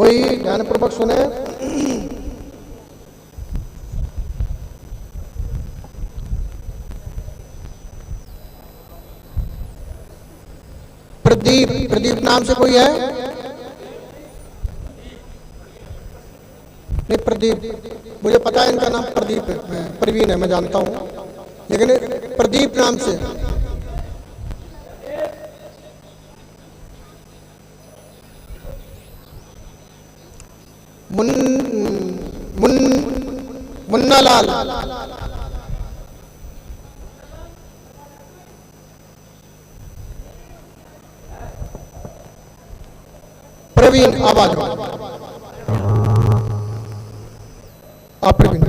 कोई ध्यानपूर्वक सुने। प्रदीप, प्रदीप नाम से कोई है? नहीं, प्रदीप मुझे पता है, इनका नाम प्रदीप है, प्रवीण है, मैं जानता हूं, लेकिन प्रदीप नाम से मुन मुन मुन्नालाल, प्रवीण, आवाज आप प्रवीण।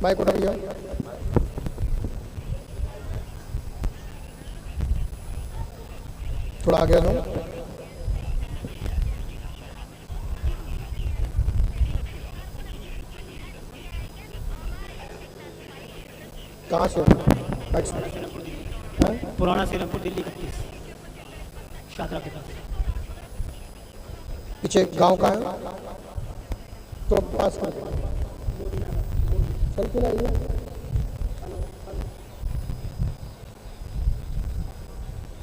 माइक उठा भैया। थोड़ा आगे आ जाओ। कहाँ से? पुराना सीरमपुर, दिल्ली 31, शादरा के पास। पीछे गांव का है तो पास कर चल के लाइए।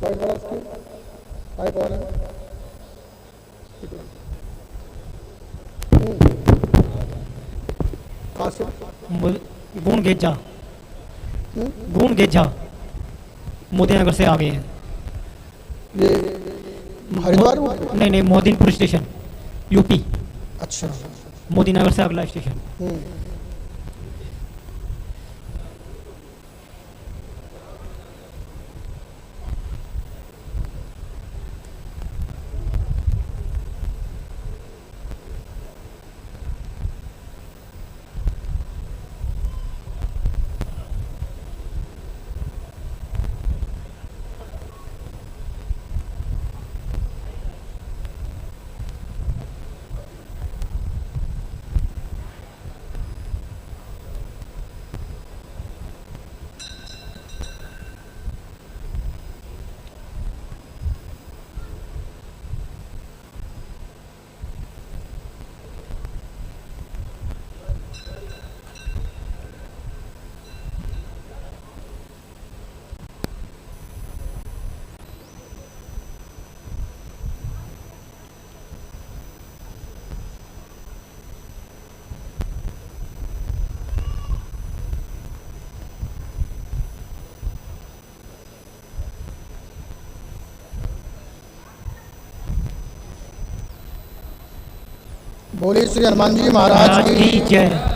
वाइट बड़ा की आई कौन है? कहाँ से? गुण गेजा, गुण गेजा मोदी नगर से आ गए हैं। ये हरिद्वार रोड पे? नहीं, मोदीनपुर स्टेशन, यूपी। अच्छा, मोदी नगर से अगला स्टेशन। बोलिए श्री हनुमान जी महाराज की जय।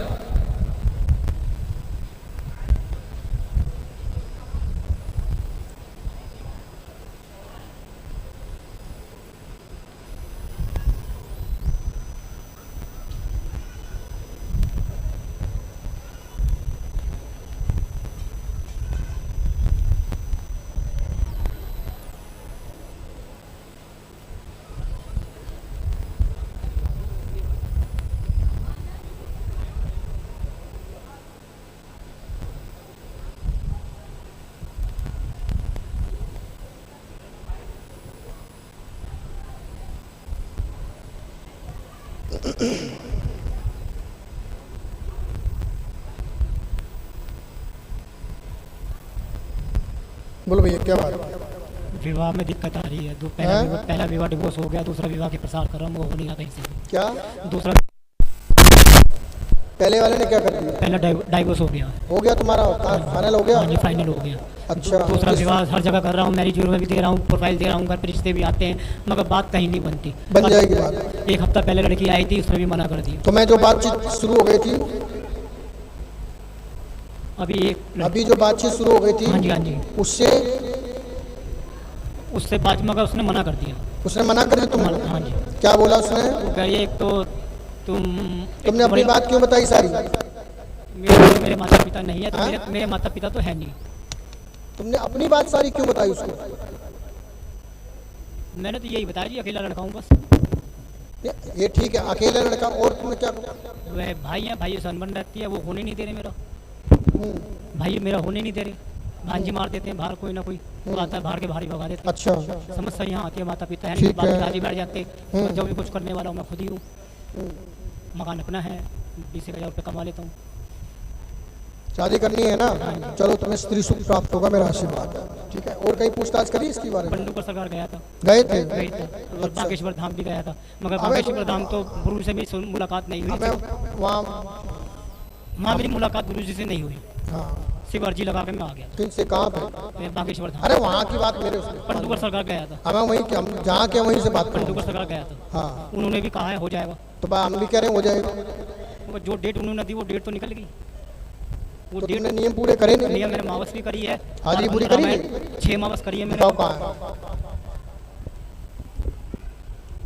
बोलो भैया क्या बात? विवाह में दिक्कत आ रही है। पहला विवाह डिवोर्स हो गया, दूसरा विवाह के प्रसार कर रहा हूँ, वो नहीं आता कहीं से। क्या? दूसरा, पहले वाले ने क्या कर दिया? पहला डाइवोर्स हो गया। हो गया तुम्हारा? फाइनल हो गया? हाँ जी, फाइनल हो गया। अच्छा, दूसरा विवाह हर जगह कर रहा हूँ, मैरिज ब्यूरो में भी दे रहा हूँ, प्रोफाइल दे रहा हूँ, घर पे रिश्ते भी आते हैं, मगर बात कहीं नहीं बनती। बन जाएगी बात। एक हफ्ता पहले लड़की आई थी, उसने भी मना कर दिया। तो मैं जो बातचीत शुरू हो गई थी, अभी जो बातचीत शुरू हो गई थी, हाँ जी, हाँ जी, उससे बात, मगर उसने मना कर दिया। उसने मना कर दिया तुम्हें? हाँ जी। क्या बोला उसने? वो कह रही है, एक तो तुमने अपनी बात क्यों बताई सारी? मेरे माता पिता नहीं है, तो मेरे माता पिता तो है नहीं। तुमने अपनी बात सारी क्यों बताई उसको? मैंने तो यही बताया जी, अकेला लड़का हूँ बस। ये ठीक है, अकेले लड़का, और तुम्हें क्या? वह भाई है, भाई से अनबन रहती है, वो होने नहीं दे रहे मेरा। हम्म, भाई मेरा होने नहीं दे रहे, भांजी मार देते हैं बाहर, कोई ना कोई वो आता है बाहर के बाहर ही भगा देते हैं। अच्छा, समस्या यहाँ आती है, माता पिता है ठीक नहीं, बाप है। दादी बैठ जाते, और जो भी कुछ करने वाला हूँ मैं खुद ही हूँ। मकान अपना है, 20,000 रुपये कमा लेता हूँ। शादी करनी है ना, चलो तुम्हें स्त्री सुख प्राप्त होगा, मेरा आशीर्वाद है, ठीक है। और कहीं पूछताछ करी इसके बारे में? पंडुकर सरकार गया था, गए थे? गई था, और बागेश्वर धाम भी गया था, मगर बागेश्वर धाम तो गुरु से मेरी मुलाकात नहीं हुई हमें थी। वहाँ, वहाँ मेरी मुलाकात गुरु जी से नहीं हुई, हाँ, सिर्फ अर्जी लगा के मैं आ गया तो इनसे कहाँ पे? था। मैं बागेश्वर धाम, अरे वहाँ की बात मेरे उसमें, पंडुकर सरकार गया था, हमें वहीं के, हम जहाँ के वहीं से बात करो। पंडुकर सरकार गया था, हाँ, उन्होंने भी कहा है हो जाएगा, तो भाई हम भी कह रहे हैं हो जाएगा, मगर जो डेट उन्होंने दी वो डेट तो निकल गई। वो तो डेट तुमने नियम पूरे करे नहीं? नियम मैंने मावस भी करी है, हाजिरी पूरी करी नहीं? 6 मावस करी है मैंने। बताओ कहाँ है?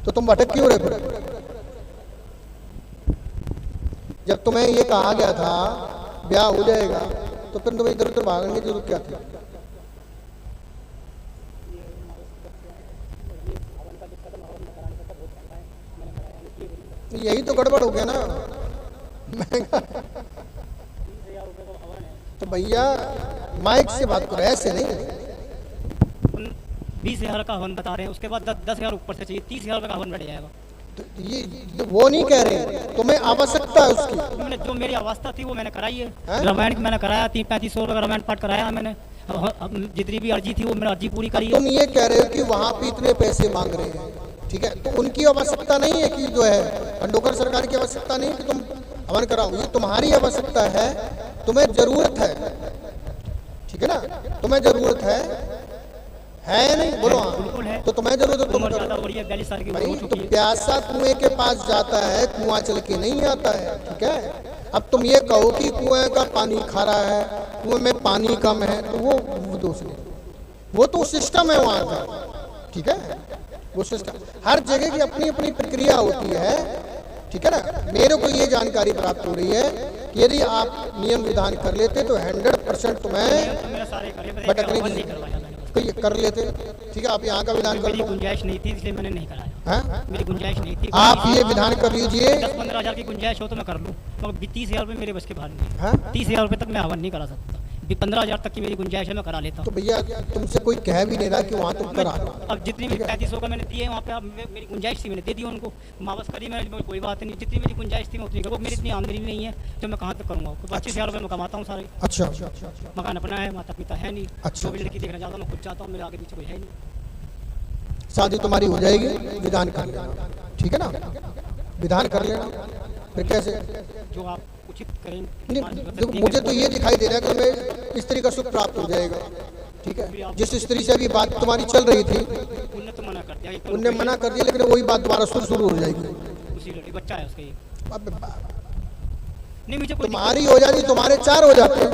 तो तुम भटक क्यों रहे फिर? जब तुम्हें ये कहा गया था ब्याह हो जाएगा, तो फिर तुम्हें इधर उधर भागने की जरूरत क्या थी? यही तो गड़बड़ हो गया ना, महंगा। तो भैया माइक से बात करो, ऐसे नहीं। 20,000 का हवन बता रहे हैं, उसके बाद 10,000 ऊपर से चाहिए, 30,000 रुपये का हवन बढ़ जाएगा। तो ये तो वो नहीं कह रहे, तुम्हें आवश्यकता है उसकी। मैंने जो मेरी अवस्था थी वो मैंने कराई है, हैं? रामायण मैंने कराया, 3500 रुपये का रामायण पाठ कराया मैंने। अब जितनी भी अर्जी थी वो मैंने अर्जी पूरी करी है। तुम ये कह रहे हो कि वहां पे इतने पैसे मांग रहे हैं, ठीक है, तो उनकी आवश्यकता नहीं है कि जो है पंडोकर सरकार की आवश्यकता नहीं है कि तुम हवन कराओ, ये तुम्हारी आवश्यकता है, तुम्हें जरूरत है, ठीक है ना, तुम्हें जरूरत है नहीं? बोलो बिल्कुल हाँ, है। तो तुम्हें जरूरत है, तुम उम्र करो। ज़्यादा हो रही है, 42 साल की उम्र भाई हो तो चुकी है। प्यासा कुएं के पास जाता है, कुआं चल के नहीं आता है, ठीक है। अब तुम ये कहो कि कुएं का पानी खारा है, कुएं में पानी कम है, तो वो दोष नहीं, वो तो सिस्टम है वहां का, ठीक है, वो सिस्टम। हर जगह की अपनी अपनी प्रक्रिया होती है, ठीक है ना। मेरे को ये जानकारी प्राप्त हो रही है कि यदि आप नियम विधान कर लेते तो 100% तुम्हें तो मेरा सारे करे, बस एक भटकने हवन की नहीं करवाया मैंने। तो ये कर लेते, ठीक है। आप यहाँ का विधान कर मेरी लो, गुंजाइश नहीं थी इसलिए मैंने नहीं कराया, हैं? मेरी गुंजाइश नहीं थी। आप ये विधान कर लीजिए, 10-15 हज़ार की गुंजाइश हो तो मैं कर लूँ, मगर 30,000 रुपये मेरे बस के बाहर नहीं है। हैं? 30,000 रुपये तक मैं हवन नहीं करा सकता, 15,000 तक की मेरी गुंजाइश है, मैं करा लेता तो हूँ। भैया तुमसे कोई कह भी नहीं रहा कि वहाँ तुम करा लो। अब जितनी भी 3500 का मैंने दिए वहाँ पे, अब मेरी गुंजाइश थी मैंने दे दी उनको, मावस करी मैंने, कोई बात नहीं, जितनी मेरी गुंजाइश थी मैं उतनी करूँ। मेरी इतनी आमदनी नहीं है जो मैं कहाँ तक करूँगा, 25,000 रुपये मैं कमाता हूँ सारे, अच्छा, मकान अपना है, माता पिता है नहीं, अच्छा। जो भी लड़की देखना चाहता हूँ मैं खुद चाहता हूँ, मेरे आगे पीछे कोई है नहीं। शादी तुम्हारी हो जाएगी, विधान कर लेना, ठीक है ना, विधान कर लेना। फिर कैसे? जो आप उचित करें। नहीं, देखो, मुझे तो ये दिखाई दे रहा है कि तुम्हें स्त्री का सुख प्राप्त हो जाएगा, ठीक है। जिस स्त्री से अभी बात तुम्हारी चल रही थी, उनने तो मना कर दिया, एक तो उनने मना कर दिया, लेकिन वही बात दोबारा शुरू हो जाएगी। उसी लड़की बच्चा है उसका एक। अब नहीं मुझे कोई तुम्हारी हो जाती, तुम्हारे 4 हो जाते हैं।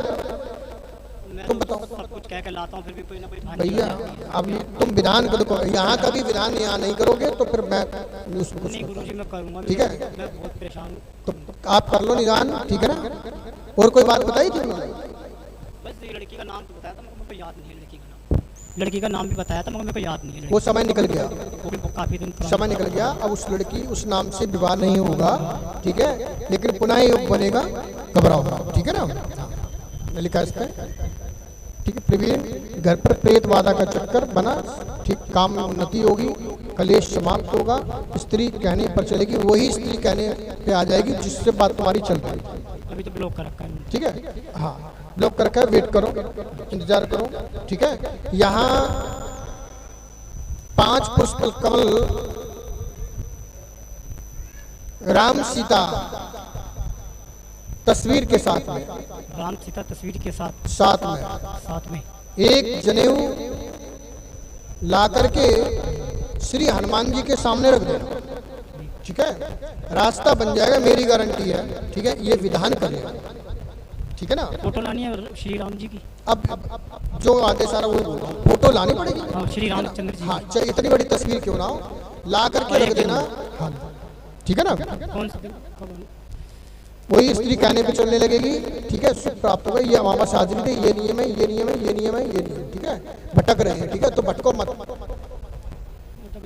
मैं तुम तो बताओ। सब कुछ कह के लाता हूँ, फिर भी कोई ना कोई भान भैया अब तुम विधान कर दो, यहाँ का भी विधान यहाँ नहीं करोगे तो फिर मैं उसको कुछ नहीं गुरु जी मैं करूँगा, ठीक है। मैं बहुत परेशान हूँ। तो आप कर लो निदान, ठीक है ना। और कोई बात बताई थी उन्होंने? बस ये लड़की का नाम तो बताया था, मगर मेरे को याद नहीं है लड़की का नाम। लड़की का नाम भी बताया था मगर मेरे को याद नहीं है। वो समय निकल गया, वो भी काफ़ी दिन पुराना। समय निकल गया। अब उस लड़की उस नाम से विवाह नहीं होगा, ठीक है, लेकिन पुनः योग बनेगा, घबराओ मत, ठीक है ना। मैं लिखा इस पे, ठीक है। प्रवीण घर पर प्रेत बाधा का चक्कर बना, ठीक, काम में उन्नति होगी, कलेश समाप्त होगा, स्त्री कहने पर चलेगी, वही स्त्री कहने पे आ जाएगी जिससे बात तुम्हारी चल रही है। अभी तो ब्लॉक कर रखा है मैंने। ठीक है, हाँ ब्लॉक कर रखा है, वेट करो, इंतजार करो, ठीक है। यहाँ 5 पुष्प कमल राम सीता तस्वीर के साथ में, राम सीता तस्वीर के साथ में एक जनेऊ ला करके श्री हनुमान जी के सामने रख देना, ठीक है। रास्ता बन जाएगा, मेरी गारंटी है, ठीक है। ये विधान करेगा, ठीक है ना। फोटो लानी है श्री राम जी की। अब जो आगे सारा वो बोल रहा हूँ, फोटो लानी पड़ेगी, हाँ श्री रामचंद्र जी। हाँ चाहे इतनी बड़ी तस्वीर क्यों ना हो, ला करके रख देना, हाँ ठीक है ना। कौन सा दिन? वही स्त्री कहने पे चलने लगेगी, ठीक है। सुख प्राप्त होगा। ये अमावस हाजिरी थे, ये नियम है, ये नियम है, ये नियम है, ये नियम, ठीक है। भटक रहे हैं, ठीक है, तो भटको मत।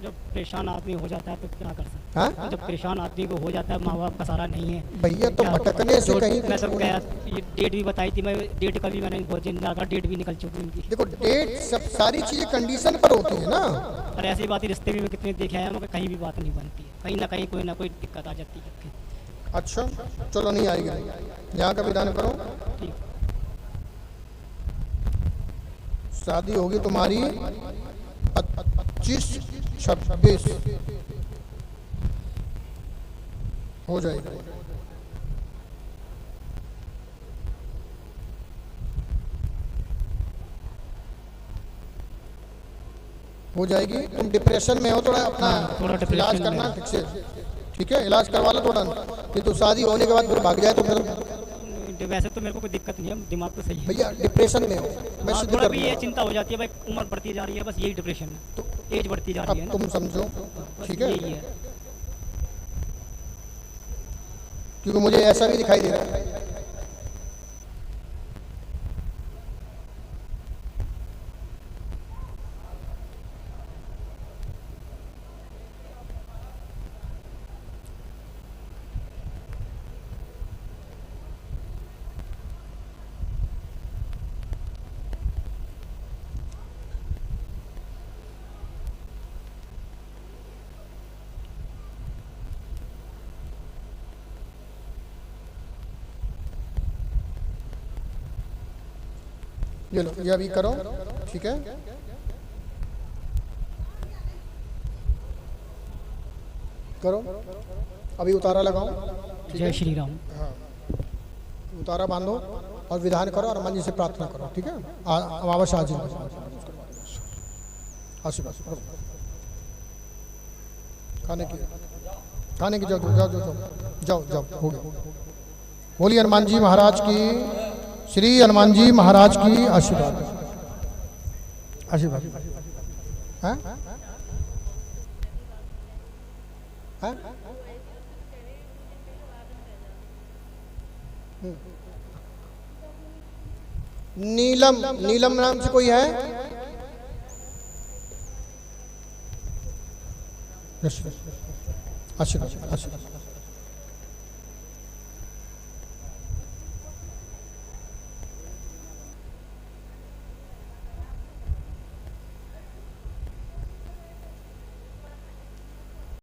जब परेशान आदमी हो जाता है तो क्या कर सकते हाँ हैं? जब परेशान आदमी को हो जाता है, माँ बाप का सहारा नहीं है, भैया, तो क्या भटकने से कहीं मैं तो गया, ये डेट भी बताई थी मैं, डेट का भी मैंने बहुत दिन लगा, डेट भी निकल चुकी उनकी। देखो, डेट सब सारी चीजें कंडीशन पर होती है ना। और ऐसी बात ही रिश्ते में कितने देखे हैं, मगर कहीं भी बात नहीं बनती है, कहीं ना कोई दिक्कत आ जाती है। अच्छा चलो, नहीं आएगी। यहाँ का विधान करो। ठीक। शादी होगी तुम्हारी 25-26 हो जाएगी। हो जाएगी। तुम डिप्रेशन में हो, थोड़ा अपना थोड़ा इलाज डिप्रेशन करना में। ठीक से, ठीक है, इलाज करवा लो थोड़ा। नहीं तो शादी होने के बाद फिर भाग जाए तो फिर वैसे तो मेरे को कोई दिक्कत नहीं है, दिमाग तो सही है। भैया डिप्रेशन में हो, मैं हाँ, सिद्ध थोड़ा कर भी ये दूंगा। चिंता हो जाती है भाई, उम्र बढ़ती जा रही है, बस यही डिप्रेशन है, तो एज बढ़ती जा रही है अब ना, तुम समझो, बस ठीक है, यही है। क्योंकि मुझे ऐसा भी दिखाई दे रहा है। ये लो, ये अभी करो, ठीक है। करो, अभी उतारा लगाओ। जय श्री राम। हाँ, उतारा बांधो और विधान करो और मन जी से प्रार्थना करो, ठीक है। अमावस्या आज आशीर्वाद करो। खाने की जाओ जाओ जाओ जाओ जाओ, हो गया। बोलिए हनुमान जी महाराज की, श्री हनुमान जी महाराज की आशीर्वाद, आशीर्वाद। हाँ हाँ, नीलम, नीलम नाम से कोई है? आशीर्वाद, आशीर्वाद।